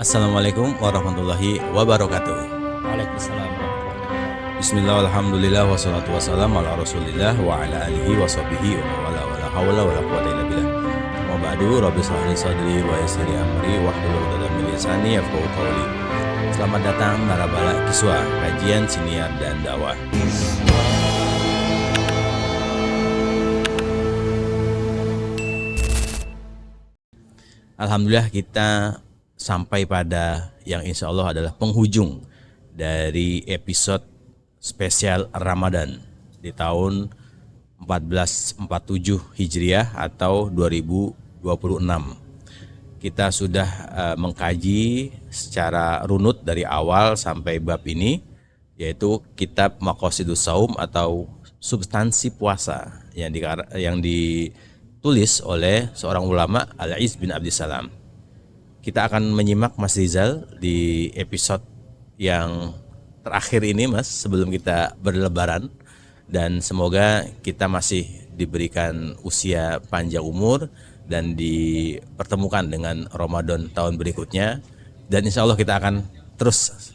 Assalamualaikum warahmatullahi wabarakatuh. Waalaikumsalam warahmatullahi wabarakatuh. Bismillah, alhamdulillah, wassalatu wassalamu ala rasulillah wa ala alihi wa sahbihi wa wala wala hawla wala quwwata illa billah. Wa ba'du, rabbi shrah li sadri wa yassir li amri wahlul 'uqdatam min lisani yafqahu qawli. Selamat datang Narabala Kiswa, kajian siniar dan dakwah. Alhamdulillah kita sampai pada yang insya Allah adalah penghujung dari episode spesial Ramadan di tahun 1447 Hijriah atau 2026. Kita sudah mengkaji secara runut dari awal sampai bab ini, yaitu kitab Maqasidus Shaum atau substansi puasa yang ditulis oleh seorang ulama Al-Iz bin Abdissalam. Kita akan menyimak Mas Rizal di episode yang terakhir ini, Mas, sebelum kita berlebaran, dan semoga kita masih diberikan usia panjang umur dan dipertemukan dengan Ramadan tahun berikutnya, dan insya Allah kita akan terus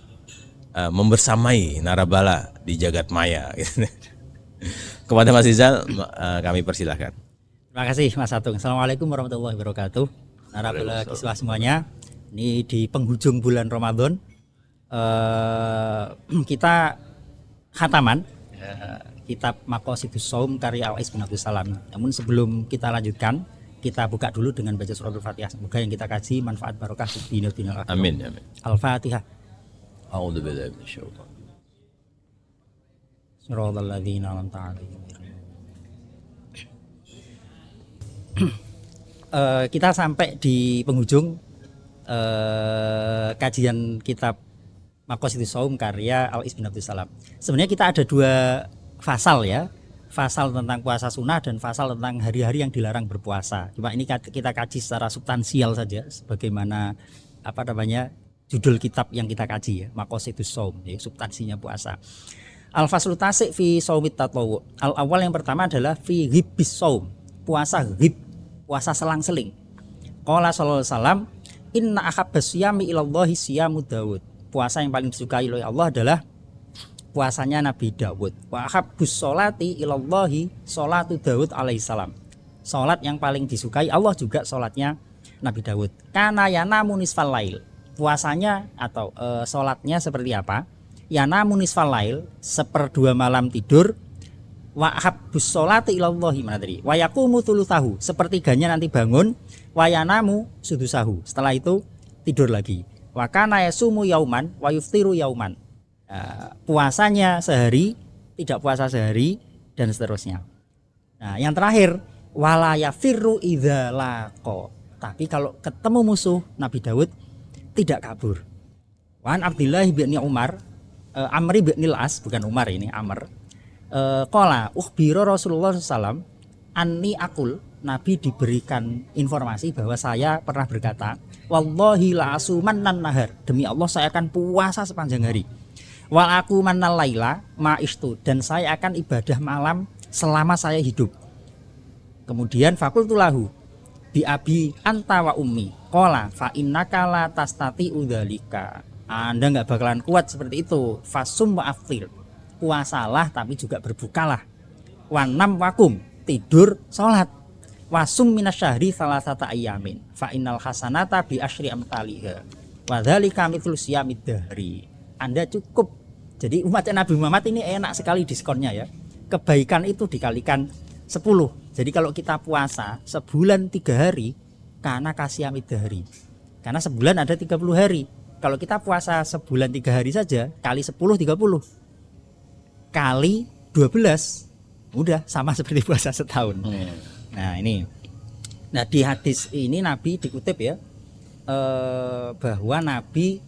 membersamai Narabala di jagat maya. Kepada Mas Rizal kami persilahkan. Terima kasih Mas Atung. Assalamualaikum warahmatullahi wabarakatuh. Narabala Kiswah semuanya. Ini di penghujung bulan Ramadan, kita khataman kitab Maqasidus Shaum karya Al-Iz bin Abdissalam. Namun sebelum kita lanjutkan, kita buka dulu dengan baca surah Al-Fatihah. Semoga yang kita kaji manfaat barokah di dunia akhirat. Amin, amin. Al-Fatihah. A'udzubillahi minasyaitonir rajim. Shiratal ladzina an'amta 'alaihim. Kita sampai di penghujung kajian kitab Maqasidus Shaum karya Al-Iz bin Abdissalam. Sebenarnya kita ada dua fasal ya, fasal tentang puasa sunnah dan fasal tentang hari-hari yang dilarang berpuasa. Cuma ini kita kaji secara substansial saja, sebagaimana judul kitab yang kita kaji ya, Maqasidus Shaum, ya, substansinya puasa. Al-faslu tasik fi shaumit tatawwu. Al-awwal yang pertama adalah fi ghibis shaum, puasa ghib, puasa selang-seling. Qala sallallahu alaihi wasallam, inna ahabbas siyami ilallahi siyamu Daud. Puasa yang paling disukai oleh Allah adalah puasanya Nabi Daud. Wa ahabbus sholati ilallahi sholatu Daud alaihi salam. Salat yang paling disukai Allah juga salatnya Nabi Daud. Kana yanamu nisfal lail. Puasanya atau salatnya seperti apa? Yanamu nisfal lail, seperdua malam tidur. Wa habbus sholati ilallahi mana tadi? Wa yaqumu thulutsahu, sepertiganya nanti bangun. Wa yanamu sudusahu, setelah itu tidur lagi. Wa kana yasumu yauman wa yuftiru yauman. Puasanya sehari, tidak puasa sehari, dan seterusnya. Nah, yang terakhir, wala yafirru idza laqa. Tapi kalau ketemu musuh, Nabi Daud tidak kabur. Wan Abdillah bin Umar, Amr bin Al-As, bukan Umar ini, Amr. Qala ukhbira Rasulullah SAW anni akul, Nabi diberikan informasi bahwa saya pernah berkata, wallahi la asumannan nahar, demi Allah saya akan puasa sepanjang hari. Wal aku manal laila ma'istu, dan saya akan ibadah malam selama saya hidup. Kemudian fakultu lahu bi abi anta wa ummi. Qala fa innaka la tastati udzalika. Anda enggak bakalan kuat seperti itu. Fasum wa aftir. Puasalah tapi juga berbukalah. Wanam wakum, tidur salat. Wasum minasyahri salasata ayyamin. Fa innal hasanata bi asyri amthaliha. Wa dzalika mithlu siyamid dahri. Anda cukup. Jadi umat Nabi Muhammad ini enak sekali diskonnya ya. Kebaikan itu dikalikan 10. Jadi kalau kita puasa sebulan 3 hari, karena kasiyamid dahri. Karena sebulan ada 30 hari. Kalau kita puasa sebulan 3 hari saja, kali 10 30. Kali 12, udah sama seperti puasa setahun. Nah ini, di hadis ini Nabi dikutip ya, bahwa Nabi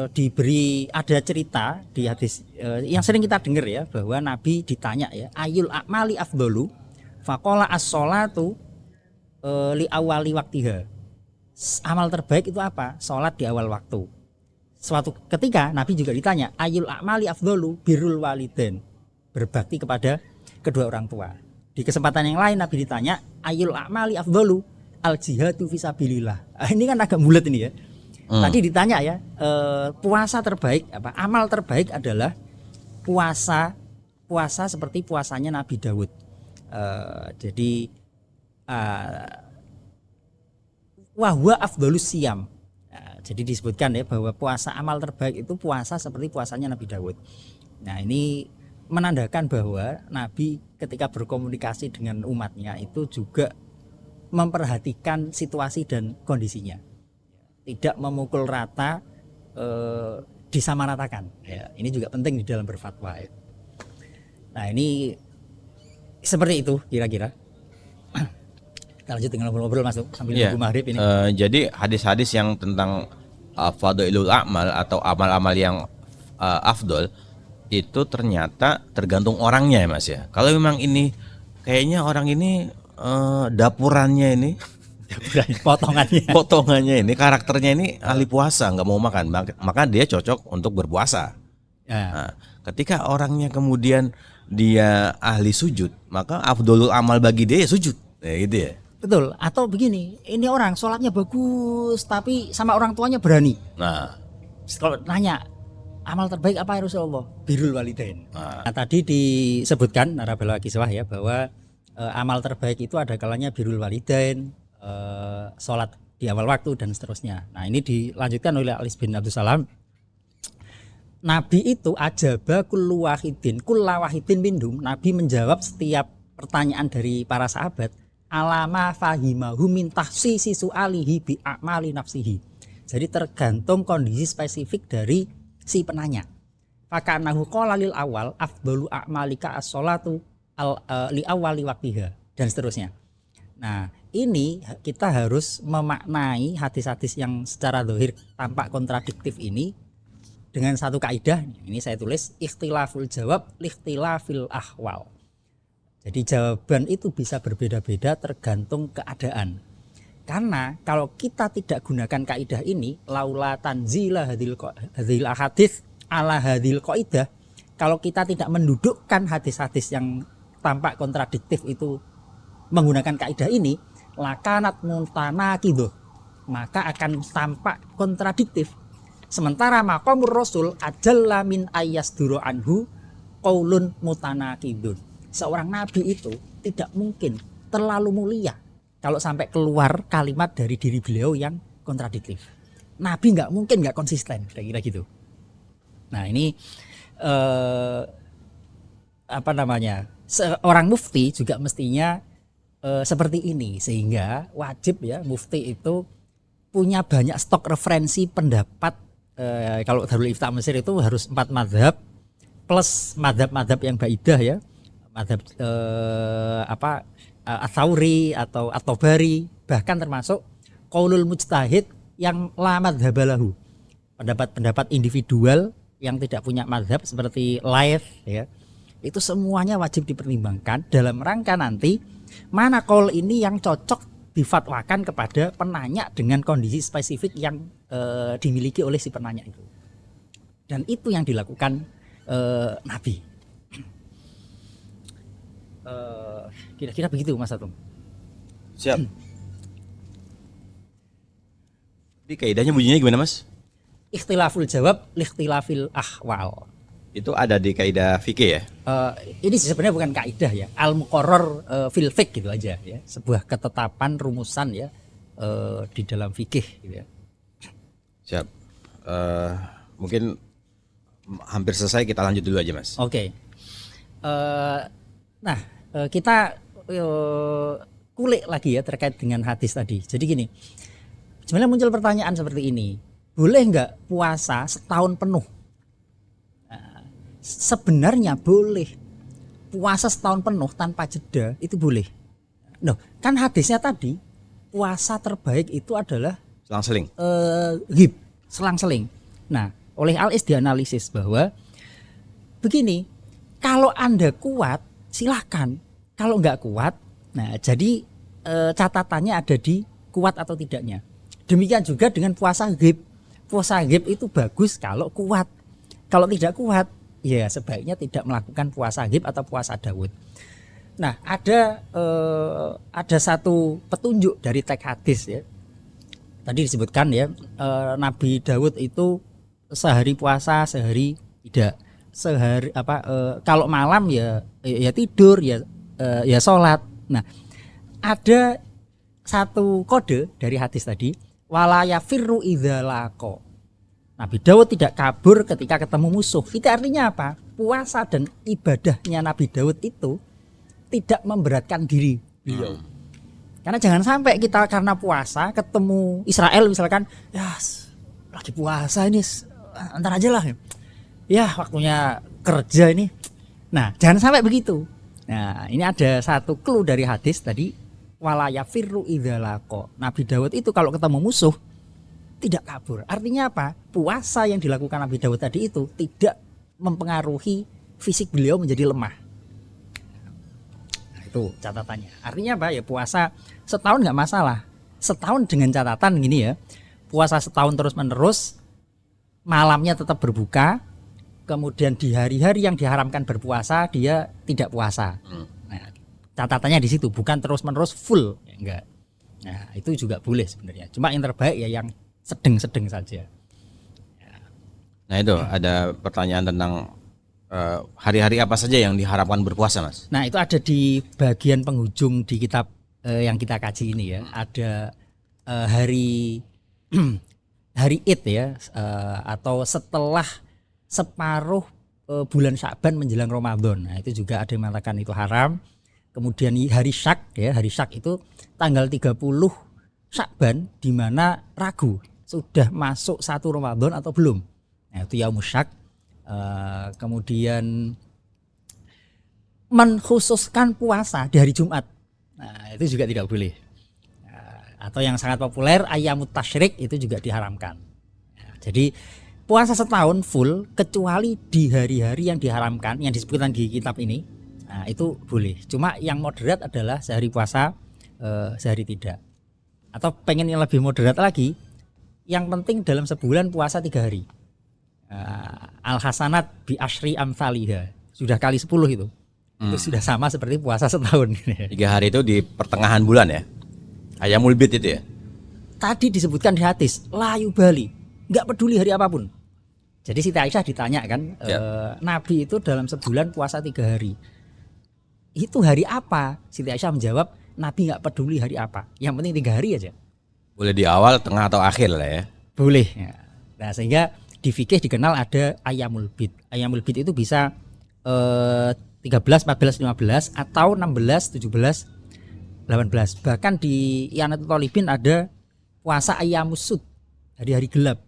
diberi, ada cerita di hadis yang sering kita dengar ya, bahwa Nabi ditanya ya, ayul a'mali afdolu, faqala as-sholatu li awali waktiha. Amal terbaik itu apa? Sholat di awal waktu. Suatu ketika Nabi juga ditanya, ayul a'mali afdolu birrul walidain, berbakti kepada kedua orang tua. Di kesempatan yang lain Nabi ditanya, ayul a'mali afdolu al jihadu fisabilillah. Ini kan agak bulat ini ya. Tadi ditanya ya, puasa terbaik apa? Amal terbaik adalah puasa seperti puasanya Nabi Daud. Jadi wahwa afdolus siyam. Jadi disebutkan ya bahwa puasa amal terbaik itu puasa seperti puasanya Nabi Daud. Nah, ini menandakan bahwa Nabi ketika berkomunikasi dengan umatnya itu juga memperhatikan situasi dan kondisinya, tidak memukul rata, disamaratakan. Ya, ini juga penting di dalam berfatwa. Ya. Nah, ini seperti itu kira-kira. Kita lanjut dengan ngobrol-ngobrol masuk sambil nunggu maghrib ini. Jadi hadis-hadis yang tentang fadhailul a'mal atau amal-amal yang afdol itu ternyata tergantung orangnya ya Mas ya. Kalau memang ini kayaknya orang ini dapurannya ini potongannya ini karakternya ini ahli puasa, nggak mau makan, maka dia cocok untuk berpuasa. Nah, ketika orangnya kemudian dia ahli sujud, maka afdolul amal bagi dia ya sujud, ya gitu ya. Betul. Atau begini, ini orang sholatnya bagus tapi sama orang tuanya berani. Nah, kalau nanya amal terbaik apa ya Rasulullah? Birrul walidain. Nah, tadi disebutkan narabala kiswah ya bahwa amal terbaik itu ada kalanya birrul walidain, sholat di awal waktu dan seterusnya. Nah, ini dilanjutkan oleh Ali bin Abdul Salam. Nabi itu ajaba kullu wahidin minhum. Nabi menjawab setiap pertanyaan dari para sahabat alama fahimahu min tahsisi su'alihi bi a'mali nafsihi. Jadi tergantung kondisi spesifik dari si penanya. Fakanahu qala lil awal afdalu a'malika as-sholatu li awali waqtiha dan seterusnya. Nah, ini kita harus memaknai hadis-hadis yang secara zahir tampak kontradiktif ini dengan satu kaidah. Ini saya tulis ikhtilaful jawab likhtilafil ahwal. Jadi jawaban itu bisa berbeda-beda tergantung keadaan. Karena kalau kita tidak gunakan kaidah ini, laula tanzila hadil ahadits ala hadil qaidah, kalau kita tidak mendudukkan hadis-hadis yang tampak kontradiktif itu menggunakan kaidah ini, lakanat muntanaqidah, maka akan tampak kontradiktif. Sementara maqamur rasul ajalla min ayyasduru anhu qaulun mutanaqidun. Seorang nabi itu tidak mungkin terlalu mulia kalau sampai keluar kalimat dari diri beliau yang kontradiktif. Nabi nggak mungkin nggak konsisten, kira-kira gitu. Nah, ini seorang mufti juga mestinya seperti ini, sehingga wajib ya mufti itu punya banyak stok referensi pendapat. Kalau Darul Iftah Mesir itu harus 4 madhab plus madhab-madhab yang baidah ya. Madhab Ats-Tsauri atau At-Tabari, bahkan termasuk qaulul mujtahid yang la madhabalahu, pendapat-pendapat individual yang tidak punya madhab seperti Laith ya, itu semuanya wajib dipertimbangkan dalam rangka nanti mana qaul ini yang cocok difatwakan kepada penanya dengan kondisi spesifik yang dimiliki oleh si penanya itu, dan itu yang dilakukan Nabi. Kira-kira begitu Mas Atung. Siap. Jadi kaidahnya bunyinya gimana Mas? Ikhtilaful jawab likhtilafil ahwal. Itu ada di kaidah fikih ya? Ini sebenarnya bukan kaidah ya, al-muqarrar fil fiqh gitu aja ya, sebuah ketetapan rumusan ya di dalam fikih gitu ya. Siap. Mungkin hampir selesai, kita lanjut dulu aja Mas. Oke. Nah, kita kulik lagi ya terkait dengan hadis tadi. Jadi gini, sebenarnya muncul pertanyaan seperti ini, boleh nggak puasa setahun penuh? Sebenarnya boleh, puasa setahun penuh tanpa jeda itu boleh. Noh, kan hadisnya tadi puasa terbaik itu adalah Selang-seling. Selang-seling. Nah, oleh Al-Is dianalisis bahwa begini, kalau Anda kuat silahkan, kalau nggak kuat, nah jadi catatannya ada di kuat atau tidaknya. Demikian juga dengan puasa ghaib. Puasa ghaib itu bagus kalau kuat. Kalau tidak kuat, ya sebaiknya tidak melakukan puasa ghaib atau puasa Daud. Nah, ada satu petunjuk dari teks hadis ya. Tadi disebutkan ya, Nabi Daud itu sehari puasa, sehari tidak. Sehari kalau malam ya tidur, ya sholat. Nah, ada satu kode dari hadis tadi, wala yafirru idza laqa. Nabi Daud tidak kabur ketika ketemu musuh. Itu artinya apa? Puasa dan ibadahnya Nabi Daud itu tidak memberatkan diri beliau. Karena jangan sampai kita karena puasa ketemu Israel misalkan, ya lagi puasa ini, antar aja lah. Ya waktunya kerja ini. Nah, jangan sampai begitu. Nah, ini ada satu clue dari hadis tadi, wala yafirru idza laqa. Nabi Daud itu kalau ketemu musuh tidak kabur. Artinya apa? Puasa yang dilakukan Nabi Daud tadi itu tidak mempengaruhi fisik beliau menjadi lemah. Nah, itu catatannya. Artinya apa? Ya puasa setahun nggak masalah. Setahun dengan catatan gini ya. Puasa setahun terus-menerus, malamnya tetap berbuka. Kemudian di hari-hari yang diharamkan berpuasa dia tidak puasa. Nah, catatannya di situ, bukan terus-menerus full, ya, enggak. Nah, itu juga boleh sebenarnya. Cuma yang terbaik ya yang sedang-sedang saja. Nah itu ada pertanyaan tentang hari-hari apa saja yang diharapkan berpuasa, Mas? Nah, itu ada di bagian penghujung di kitab yang kita kaji ini ya. Ada hari hari Id ya, atau setelah separuh bulan Sya'ban menjelang Ramadan. Nah, itu juga ada yang mengatakan itu haram. Kemudian hari Syak ya, hari Syak itu tanggal 30 Sya'ban di mana ragu sudah masuk satu Ramadan atau belum. Nah, itu Yaumus Syak. Kemudian mengkhususkan puasa di hari Jumat. Nah, itu juga tidak boleh. Atau yang sangat populer Ayyamut Tasyrik itu juga diharamkan. Nah, jadi puasa setahun full kecuali di hari-hari yang diharamkan yang disebutkan di kitab ini, nah, itu boleh. Cuma yang moderat adalah sehari puasa, sehari tidak. Atau pengen yang lebih moderat lagi, yang penting dalam sebulan puasa 3 hari. Al hasanat bi asyri amsalihha, sudah kali 10 itu. Itu sudah sama seperti puasa setahun. 3 hari itu di pertengahan bulan ya. Ayyamul Bid itu ya. Tadi disebutkan di hadis la yubali, nggak peduli hari apapun. Jadi Siti Aisyah ditanya kan, Nabi itu dalam sebulan puasa 3 hari. Itu hari apa? Siti Aisyah menjawab, Nabi nggak peduli hari apa. Yang penting 3 hari aja. Boleh di awal, tengah atau akhir lah ya. Boleh. Nah, sehingga di fikih dikenal ada Ayyamul Bid. Ayyamul Bid itu bisa 13, 14, 15 atau 16, 17, 18. Bahkan di Ianatul Thalibin ada puasa Ayyamus Sud, hari-hari gelap.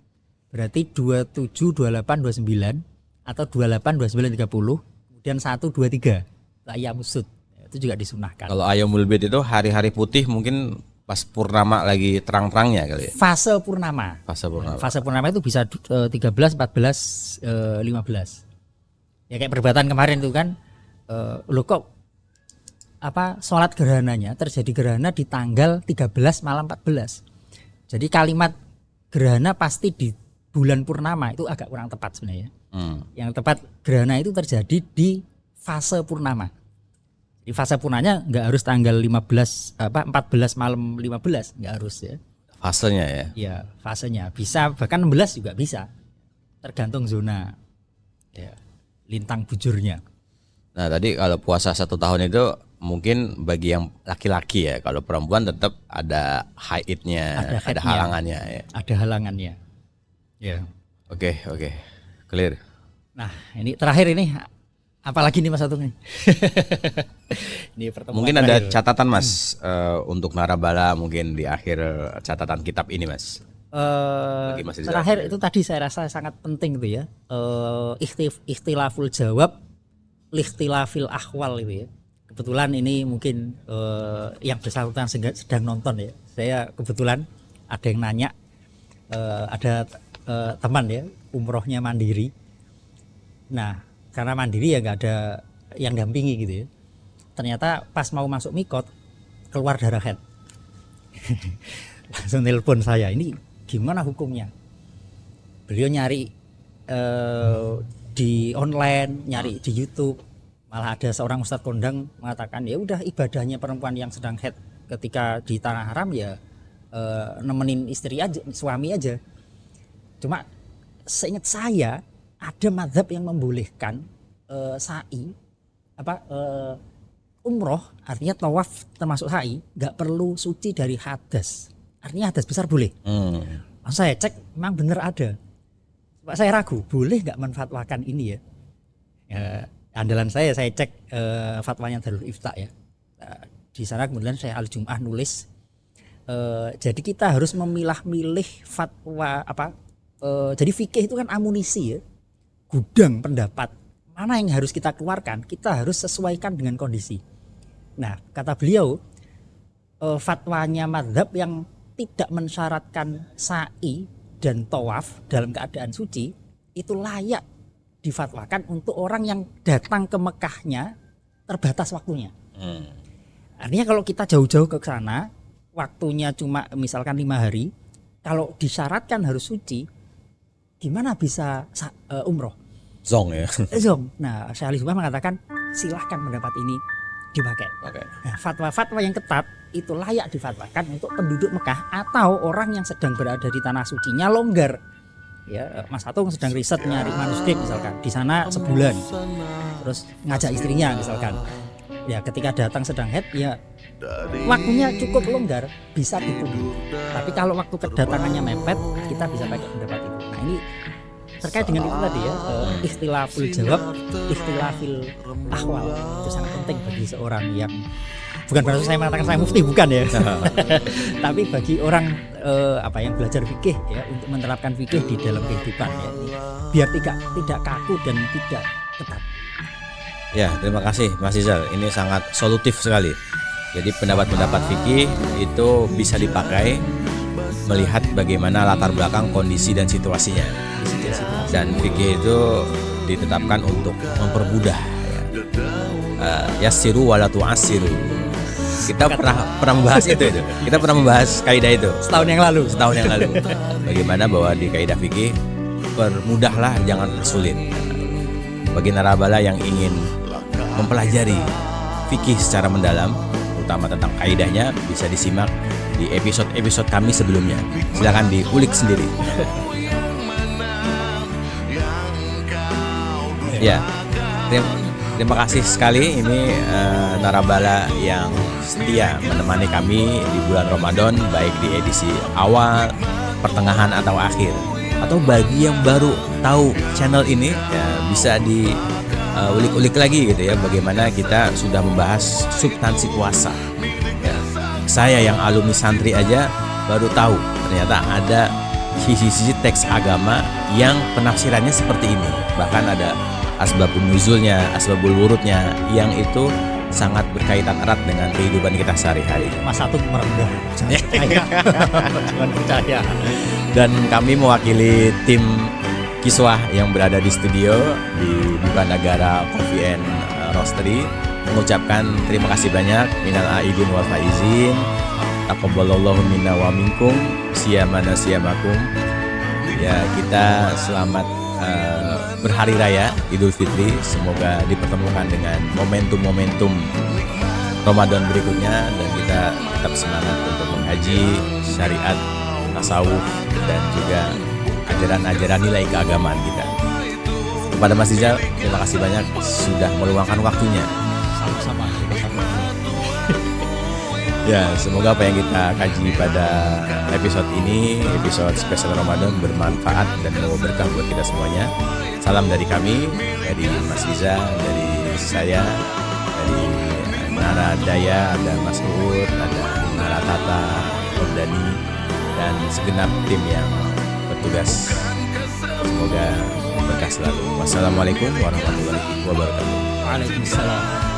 Berarti 27, 28, 29 atau 28, 29, 30, kemudian 1, 2, 3. Ayyamus Sud. Itu juga disunahkan. Kalau Ayyamul Bid itu hari-hari putih mungkin pas purnama lagi terang-terangnya kali ya. Fase purnama. Fase purnama itu bisa 13, 14, 15. Ya kayak perdebatan kemarin itu kan, loh kok sholat gerhananya terjadi gerhana di tanggal 13 malam 14. Jadi kalimat gerhana pasti di bulan purnama itu agak kurang tepat sebenarnya. Yang tepat gerhana itu terjadi di fase purnama. Di fase purnamanya nggak harus tanggal 14 malam 15, nggak harus ya. Fasenya ya. Iya, fasenya bisa, bahkan 16 juga bisa. Tergantung zona ya, lintang bujurnya. Nah tadi kalau puasa 1 tahun itu mungkin bagi yang laki-laki ya. Kalau perempuan tetap ada haidnya, ada halangannya ya. Ada halangannya. Ya. Oke, clear. Nah ini terakhir ini, apalagi nih Mas Atung nih. Ini mungkin ada catatan Mas untuk narabala mungkin di akhir catatan kitab ini Mas. Terakhir itu tadi saya rasa sangat penting itu ya. Ikhtilaful jawab likhtilafil ahwal itu ya. Kebetulan ini mungkin yang bersangkutan sedang nonton ya. Saya kebetulan ada yang nanya, ada teman ya umrohnya mandiri. Nah karena mandiri ya nggak ada yang dampingi gitu ya. Ternyata pas mau masuk mikot keluar darah head. Langsung telepon saya, ini gimana hukumnya? Beliau nyari di online, nyari di YouTube, Malah ada seorang ustadz kondang mengatakan ya udah ibadahnya perempuan yang sedang haid ketika di tanah haram ya nemenin istri aja, suami aja. Cuma seingat saya ada mazhab yang membolehkan sa'i umroh, artinya tawaf termasuk sa'i nggak perlu suci dari hadas. Artinya hadas besar boleh. Saya cek memang benar ada. Pak saya ragu boleh nggak menfatwakan ini ya. Andalan saya cek fatwanya Darul Ifta ya. Di sana kemudian saya Al-Jum'ah nulis. Jadi kita harus memilah-milih fatwa jadi fikih itu kan amunisi ya, gudang pendapat. Mana yang harus kita keluarkan, kita harus sesuaikan dengan kondisi. Nah, kata beliau, fatwanya mazhab yang tidak mensyaratkan sa'i dan tawaf dalam keadaan suci itu layak difatwakan untuk orang yang datang ke Mekahnya terbatas waktunya. Artinya kalau kita jauh-jauh ke sana, waktunya cuma misalkan 5 hari, kalau disyaratkan harus suci, gimana bisa umroh? Zong ya. Zong. Nah, Syekh Ali Subhan mengatakan silahkan pendapat ini dipakai. Nah, fatwa-fatwa yang ketat itu layak difatwakan untuk penduduk Mekah atau orang yang sedang berada di tanah sucinya longgar. Ya, Mas Atung sedang riset nyari manuskrip misalkan di sana sebulan, terus ngajak istrinya misalkan. Ya, ketika datang sedang haid ya waktunya cukup longgar bisa ditunggu. Tapi kalau waktu kedatangannya mepet kita bisa pakai pendapat itu. Nah ini terkait dengan itu tadi ya, ikhtilaful jawab, ikhtilafil ahwal itu sangat penting bagi seorang yang bukan berarti saya mengatakan saya mufti, bukan ya. Tapi bagi orang yang belajar fikih ya untuk menerapkan fikih di dalam kehidupan ya, biar tidak kaku dan tidak ketat. Ya, terima kasih Mas Rizal. Ini sangat solutif sekali. Jadi pendapat-pendapat fikih itu bisa dipakai melihat bagaimana latar belakang kondisi dan situasinya. Dan fikih itu ditetapkan untuk mempermudah. Yassiru wala tu'assiru. Kita pernah membahas itu. Kita pernah membahas kaidah itu setahun yang lalu. Bagaimana bahwa di kaidah fikih permudahlah, jangan persulit. Bagi narabala yang ingin mempelajari fikih secara mendalam, terutama tentang kaidahnya, bisa disimak di episode-episode kami sebelumnya. Silakan diulik sendiri. Ya, terima kasih sekali. Ini narabala yang setia menemani kami di bulan Ramadan, baik di edisi awal, pertengahan atau akhir. Atau bagi yang baru tahu channel ini, ya, bisa diulik-ulik lagi gitu ya, bagaimana kita sudah membahas substansi puasa. Ya, saya yang alumni santri aja baru tahu ternyata ada sisi-sisi teks agama yang penafsirannya seperti ini. Bahkan ada asbabun nuzulnya, asbabul wurudnya yang itu sangat berkaitan erat dengan kehidupan kita sehari-hari. Mas Atung merendah, jangan percaya. Dan kami mewakili tim Kiswah yang berada di studio di Bukanagara Coffee and Roastery mengucapkan terima kasih banyak, minal aidin wal faizin, taqabbalallahu minna wa minkum, siyamana siyamakum. Ya, kita selamat berhari raya Idul Fitri, semoga dipertemukan dengan momentum-momentum Ramadan berikutnya, dan kita tetap semangat untuk mengkaji syariat, tasawuf, dan juga ajaran-ajaran nilai keagamaan kita. Kepada Mas Rizal, terima kasih banyak sudah meluangkan waktunya. Sama-sama. Ya, semoga apa yang kita kaji pada episode ini, episode spesial Ramadan, bermanfaat dan membawa berkah buat kita semuanya. Salam dari kami, dari Mas Riza, dari saya, dari Nara Daya, ada Mas Uut, ada Nara Tata, Om Dani, dan segenap tim yang bertugas. Semoga berkah selalu. Wassalamualaikum warahmatullahi wabarakatuh. Waalaikumsalam.